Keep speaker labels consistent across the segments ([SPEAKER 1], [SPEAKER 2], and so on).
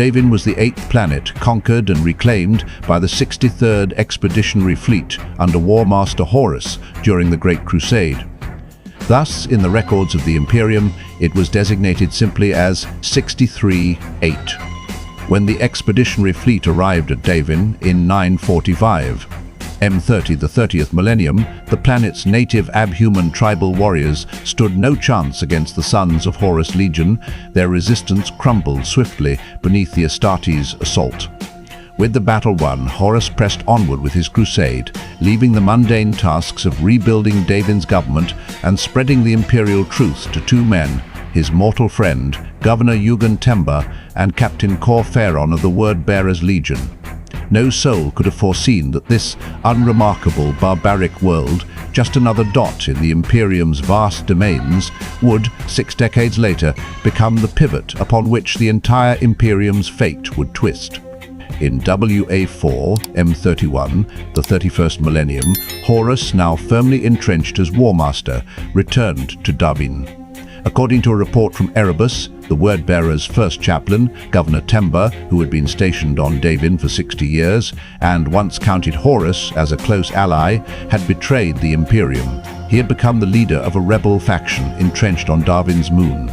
[SPEAKER 1] Davin was the 8th planet conquered and reclaimed by the 63rd Expeditionary Fleet under War Master Horus during the Great Crusade. Thus, in the records of the Imperium, it was designated simply as 63-8. When the Expeditionary Fleet arrived at Davin in 945, M30, the 30th millennium, the planet's native abhuman tribal warriors stood no chance against the sons of Horus' legion. Their resistance crumbled swiftly beneath the Astartes' assault. With the battle won, Horus pressed onward with his crusade, leaving the mundane tasks of rebuilding Davin's government and spreading the imperial truth to two men, his mortal friend, Governor Yugen Temba, and Captain Cor Phaeron of the Word-Bearers Legion. No soul could have foreseen that this unremarkable barbaric world, just another dot in the Imperium's vast domains, would, 6 decades later, become the pivot upon which the entire Imperium's fate would twist. In WA4, M31, the 31st millennium, Horus, now firmly entrenched as War Master, returned to Davin. According to a report from Erebus, the Word-Bearers' first chaplain, Governor Temba, who had been stationed on Davin for 60 years and once counted Horus as a close ally, had betrayed the Imperium. He had become the leader of a rebel faction entrenched on Davin's moon.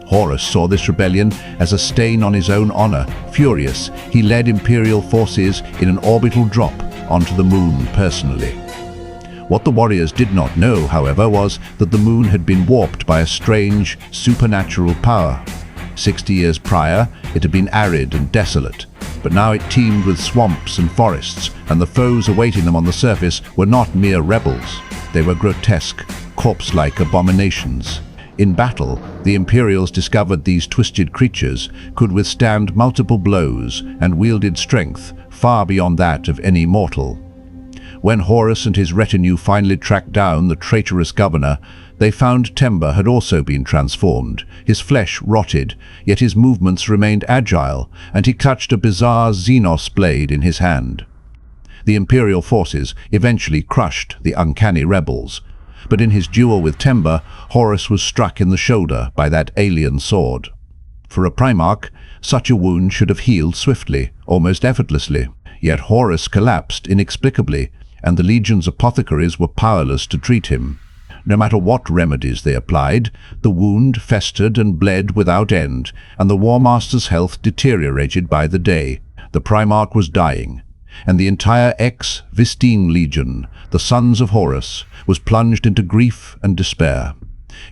[SPEAKER 1] Horus saw this rebellion as a stain on his own honor. Furious, he led Imperial forces in an orbital drop onto the moon personally. What the warriors did not know, however, was that the moon had been warped by a strange, supernatural power. 60 years prior, it had been arid and desolate, but now it teemed with swamps and forests, and the foes awaiting them on the surface were not mere rebels. They were grotesque, corpse-like abominations. In battle, the Imperials discovered these twisted creatures could withstand multiple blows and wielded strength far beyond that of any mortal. When Horus and his retinue finally tracked down the traitorous governor, they found Temba had also been transformed. His flesh rotted, yet his movements remained agile, and he clutched a bizarre Xenos blade in his hand. The Imperial forces eventually crushed the uncanny rebels, but in his duel with Temba, Horus was struck in the shoulder by that alien sword. For a Primarch, such a wound should have healed swiftly, almost effortlessly. Yet Horus collapsed inexplicably, and the Legion's apothecaries were powerless to treat him. No matter what remedies they applied, the wound festered and bled without end, and the War Master's health deteriorated by the day. The Primarch was dying, and the entire ex-Vistine Legion, the Sons of Horus, was plunged into grief and despair.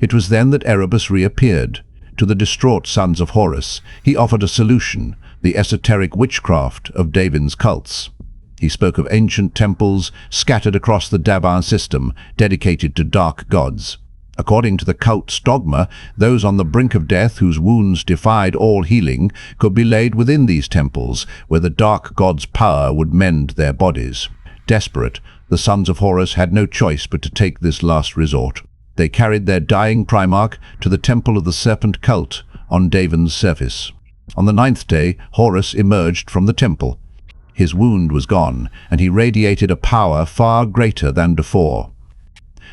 [SPEAKER 1] It was then that Erebus reappeared. To the distraught Sons of Horus, he offered a solution, the esoteric witchcraft of Davin's cults. He spoke of ancient temples scattered across the Davin system, dedicated to dark gods. According to the cult's dogma, those on the brink of death whose wounds defied all healing could be laid within these temples, where the dark god's power would mend their bodies. Desperate, the Sons of Horus had no choice but to take this last resort. They carried their dying Primarch to the Temple of the Serpent cult on Davin's surface. On the 9th day, Horus emerged from the temple. His wound was gone, and he radiated a power far greater than before.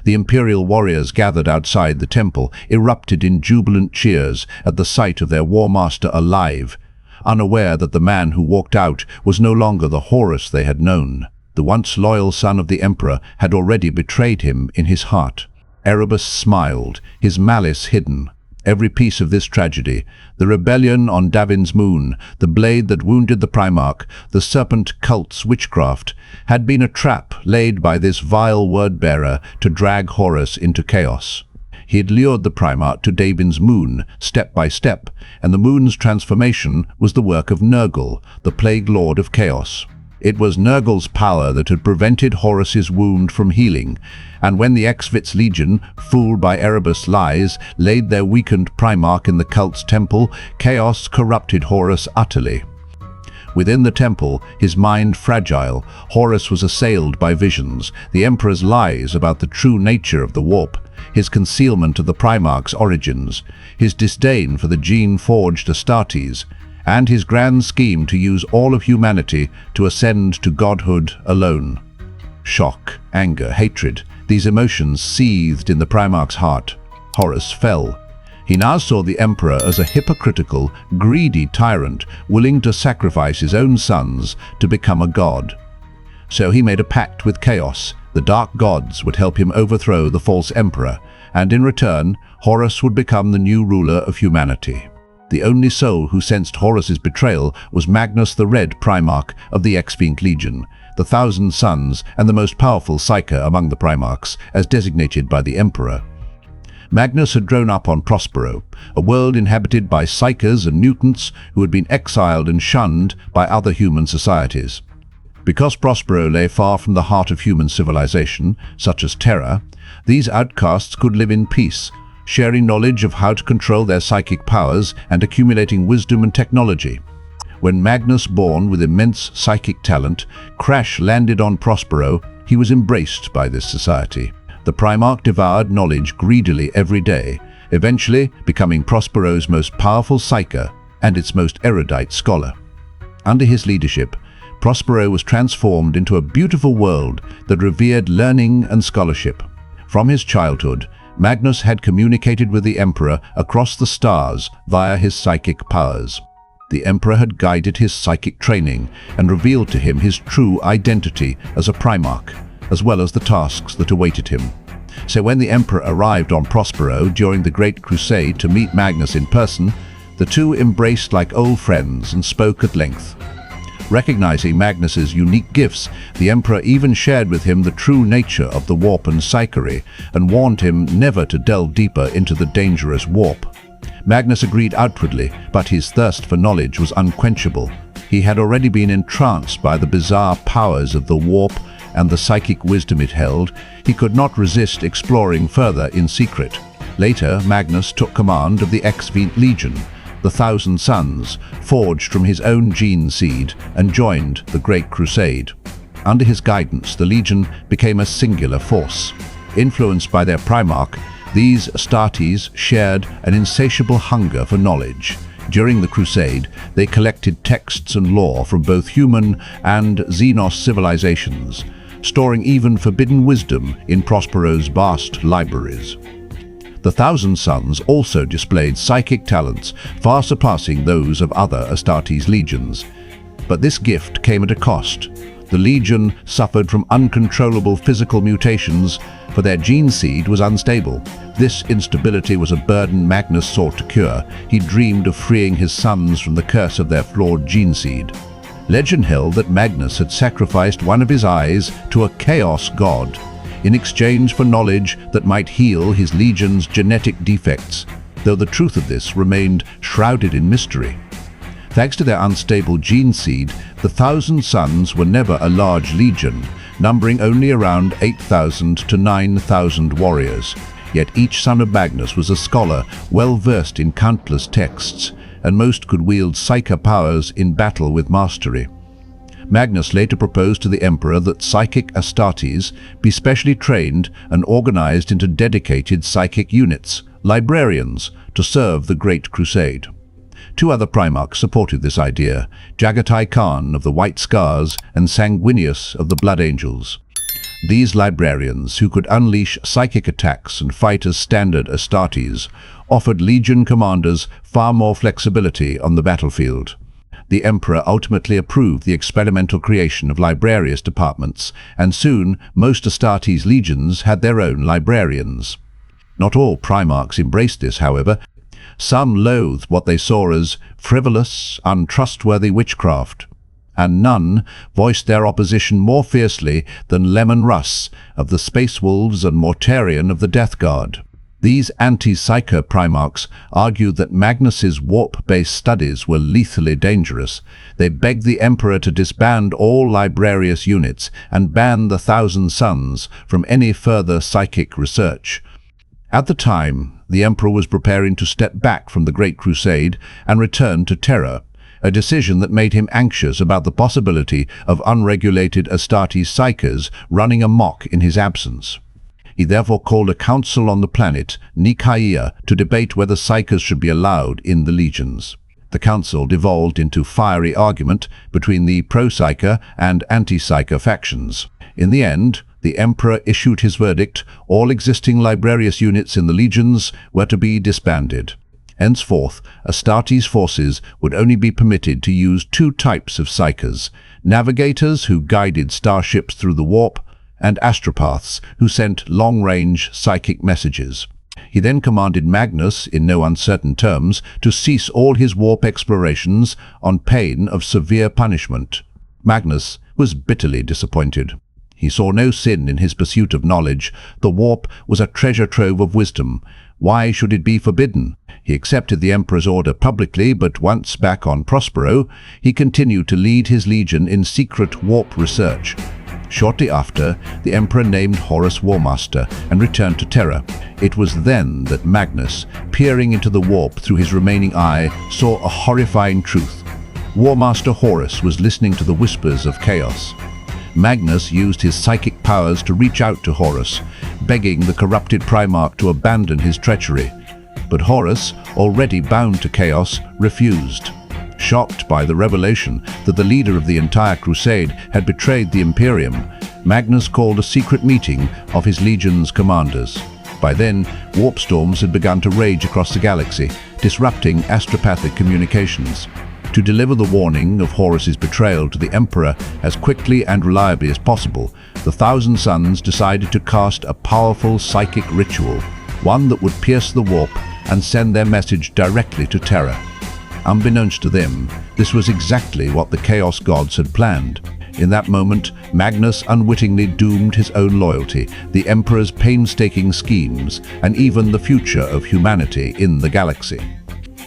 [SPEAKER 1] The Imperial warriors gathered outside the temple erupted in jubilant cheers at the sight of their War Master alive, unaware that the man who walked out was no longer the Horus they had known. The once loyal son of the Emperor had already betrayed him in his heart. Erebus smiled, his malice hidden. Every piece of this tragedy, the rebellion on Davin's moon, the blade that wounded the Primarch, the serpent cult's witchcraft, had been a trap laid by this vile word-bearer to drag Horus into chaos. He had lured the Primarch to Davin's moon, step by step, and the moon's transformation was the work of Nurgle, the plague lord of chaos. It was Nurgle's power that had prevented Horus's wound from healing, and when the Ex-Vits Legion, fooled by Erebus' lies, laid their weakened Primarch in the cult's temple, chaos corrupted Horus utterly. Within the temple, his mind fragile, Horus was assailed by visions, the Emperor's lies about the true nature of the warp, his concealment of the Primarch's origins, his disdain for the gene-forged Astartes, and his grand scheme to use all of humanity to ascend to godhood alone. Shock, anger, hatred, these emotions seethed in the Primarch's heart. Horus fell. He now saw the Emperor as a hypocritical, greedy tyrant willing to sacrifice his own sons to become a god. So he made a pact with Chaos. The dark gods would help him overthrow the false emperor, and in return, Horus would become the new ruler of humanity. The only soul who sensed Horus's betrayal was Magnus, the Red Primarch of the Extinct Legion, the Thousand Sons and the most powerful psyker among the Primarchs, as designated by the Emperor. Magnus had grown up on Prospero, a world inhabited by psykers and mutants who had been exiled and shunned by other human societies. Because Prospero lay far from the heart of human civilization, such as Terra, these outcasts could live in peace, sharing knowledge of how to control their psychic powers and accumulating wisdom and technology. When Magnus, born with immense psychic talent, crash-landed on Prospero, he was embraced by this society. The Primarch devoured knowledge greedily every day, eventually becoming Prospero's most powerful psyker and its most erudite scholar. Under his leadership, Prospero was transformed into a beautiful world that revered learning and scholarship. From his childhood, Magnus had communicated with the Emperor across the stars via his psychic powers. The Emperor had guided his psychic training and revealed to him his true identity as a Primarch, as well as the tasks that awaited him. So when the Emperor arrived on Prospero during the Great Crusade to meet Magnus in person, the two embraced like old friends and spoke at length. Recognizing Magnus's unique gifts, the Emperor even shared with him the true nature of the warp and psychery and warned him never to delve deeper into the dangerous warp. Magnus agreed outwardly, but his thirst for knowledge was unquenchable. He had already been entranced by the bizarre powers of the warp and the psychic wisdom it held. He could not resist exploring further in secret. Later, Magnus took command of the Extinct Legion, the Thousand Sons, forged from his own gene seed, and joined the Great Crusade. Under his guidance, the Legion became a singular force. Influenced by their Primarch, these Astartes shared an insatiable hunger for knowledge. During the Crusade, they collected texts and lore from both human and Xenos civilizations, storing even forbidden wisdom in Prospero's vast libraries. The Thousand Sons also displayed psychic talents far surpassing those of other Astartes legions. But this gift came at a cost. The Legion suffered from uncontrollable physical mutations, for their gene seed was unstable. This instability was a burden Magnus sought to cure. He dreamed of freeing his sons from the curse of their flawed gene seed. Legend held that Magnus had sacrificed one of his eyes to a chaos god, in exchange for knowledge that might heal his legion's genetic defects, though the truth of this remained shrouded in mystery. Thanks to their unstable gene seed, the Thousand Sons were never a large legion, numbering only around 8,000 to 9,000 warriors. Yet each son of Magnus was a scholar well-versed in countless texts, and most could wield psyker powers in battle with mastery. Magnus later proposed to the Emperor that psychic Astartes be specially trained and organized into dedicated psychic units, librarians, to serve the Great Crusade. Two other Primarchs supported this idea, Jagatai Khan of the White Scars and Sanguinius of the Blood Angels. These librarians, who could unleash psychic attacks and fight as standard Astartes, offered Legion commanders far more flexibility on the battlefield. The Emperor ultimately approved the experimental creation of librarius departments, and soon most Astartes legions had their own librarians. Not all Primarchs embraced this, however. Some loathed what they saw as frivolous, untrustworthy witchcraft, and none voiced their opposition more fiercely than Lemon Russ of the Space Wolves and Mortarion of the Death Guard. These anti-psyker Primarchs argued that Magnus's warp-based studies were lethally dangerous. They begged the Emperor to disband all librarius units and ban the Thousand Sons from any further psychic research. At the time, the Emperor was preparing to step back from the Great Crusade and return to Terra, a decision that made him anxious about the possibility of unregulated Astartes psykers running amok in his absence. He therefore called a council on the planet, Nikaia, to debate whether psykers should be allowed in the legions. The council devolved into fiery argument between the pro-psyker and anti-psyker factions. In the end, the Emperor issued his verdict: all existing librarius units in the legions were to be disbanded. Henceforth, Astartes' forces would only be permitted to use two types of psykers: navigators who guided starships through the warp, and astropaths who sent long-range psychic messages. He then commanded Magnus, in no uncertain terms, to cease all his warp explorations on pain of severe punishment. Magnus was bitterly disappointed. He saw no sin in his pursuit of knowledge. The warp was a treasure trove of wisdom. Why should it be forbidden? He accepted the Emperor's order publicly, but once back on Prospero, he continued to lead his legion in secret warp research. Shortly after, the Emperor named Horus Warmaster and returned to Terra. It was then that Magnus, peering into the warp through his remaining eye, saw a horrifying truth. Warmaster Horus was listening to the whispers of chaos. Magnus used his psychic powers to reach out to Horus, begging the corrupted Primarch to abandon his treachery. But Horus, already bound to chaos, refused. Shocked by the revelation that the leader of the entire crusade had betrayed the Imperium, Magnus called a secret meeting of his legion's commanders. By then, warp storms had begun to rage across the galaxy, disrupting astropathic communications. To deliver the warning of Horus's betrayal to the Emperor as quickly and reliably as possible, the Thousand Sons decided to cast a powerful psychic ritual, one that would pierce the warp and send their message directly to Terra. Unbeknownst to them, this was exactly what the Chaos Gods had planned. In that moment, Magnus unwittingly doomed his own loyalty, the Emperor's painstaking schemes, and even the future of humanity in the galaxy.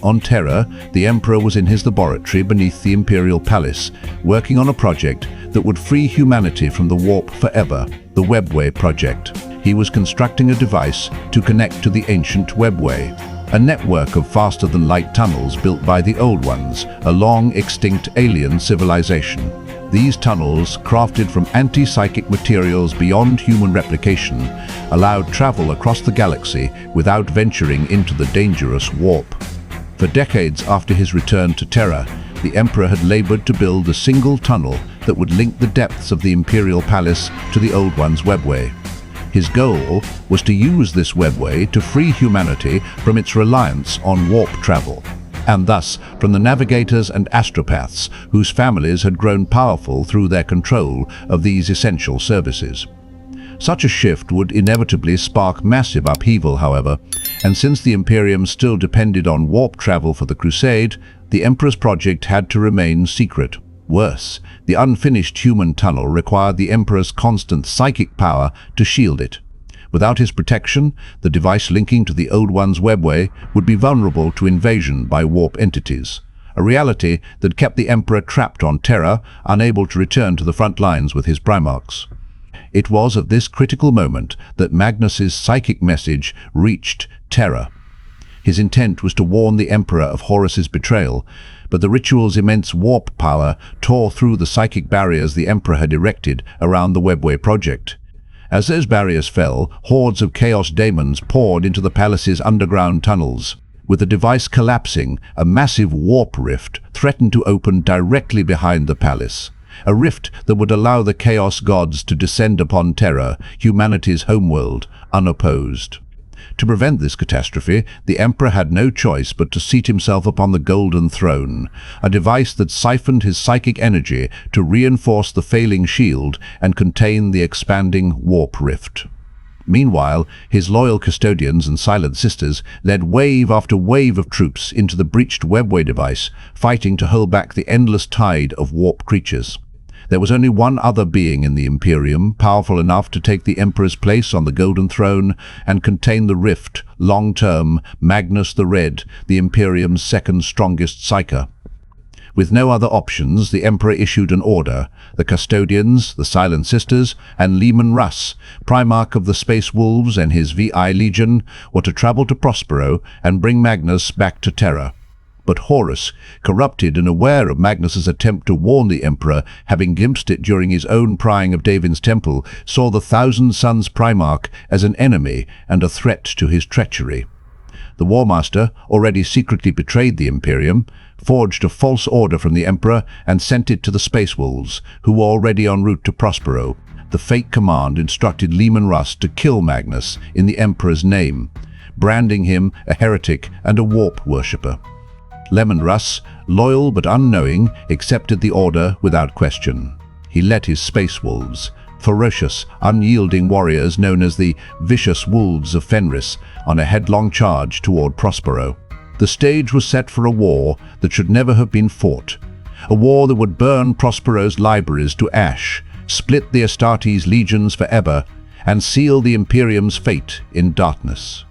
[SPEAKER 1] On Terra, the Emperor was in his laboratory beneath the Imperial Palace, working on a project that would free humanity from the warp forever, the Webway Project. He was constructing a device to connect to the ancient Webway, a network of faster-than-light tunnels built by the Old Ones, a long-extinct alien civilization. These tunnels, crafted from anti-psychic materials beyond human replication, allowed travel across the galaxy without venturing into the dangerous warp. For decades after his return to Terra, the Emperor had labored to build a single tunnel that would link the depths of the Imperial Palace to the Old One's Webway. His goal was to use this webway to free humanity from its reliance on warp travel, and thus from the navigators and astropaths whose families had grown powerful through their control of these essential services. Such a shift would inevitably spark massive upheaval, however, and since the Imperium still depended on warp travel for the Crusade, the Emperor's project had to remain secret. Worse, the unfinished human tunnel required the Emperor's constant psychic power to shield it. Without his protection, the device linking to the Old One's webway would be vulnerable to invasion by warp entities, a reality that kept the Emperor trapped on Terra, unable to return to the front lines with his Primarchs. It was at this critical moment that Magnus's psychic message reached Terra. His intent was to warn the Emperor of Horus's betrayal, but the ritual's immense warp power tore through the psychic barriers the Emperor had erected around the Webway project. As those barriers fell, hordes of chaos daemons poured into the palace's underground tunnels. With the device collapsing, a massive warp rift threatened to open directly behind the palace. A rift that would allow the Chaos Gods to descend upon Terra, humanity's homeworld, unopposed. To prevent this catastrophe, the Emperor had no choice but to seat himself upon the Golden Throne, a device that siphoned his psychic energy to reinforce the failing shield and contain the expanding warp rift. Meanwhile, his loyal custodians and silent sisters led wave after wave of troops into the breached webway device, fighting to hold back the endless tide of warp creatures. There was only one other being in the Imperium, powerful enough to take the Emperor's place on the Golden Throne and contain the rift, long-term, Magnus the Red, the Imperium's second strongest psyker. With no other options, the Emperor issued an order. The custodians, the Silent Sisters, and Leman Russ, Primarch of the Space Wolves and his VI Legion, were to travel to Prospero and bring Magnus back to Terra. But Horus, corrupted and aware of Magnus's attempt to warn the Emperor, having glimpsed it during his own prying of Davin's temple, saw the Thousand Sons Primarch as an enemy and a threat to his treachery. The Warmaster, already secretly betrayed the Imperium, forged a false order from the Emperor and sent it to the Space Wolves, who were already en route to Prospero. The fake command instructed Leman Russ to kill Magnus in the Emperor's name. branding him a heretic and a warp worshipper. Lemonruss, loyal but unknowing, accepted the order without question. He led his space wolves, ferocious, unyielding warriors known as the vicious wolves of Fenris, on a headlong charge toward Prospero. The stage was set for a war that should never have been fought, a war that would burn Prospero's libraries to ash, split the Astartes legions forever, and seal the Imperium's fate in darkness.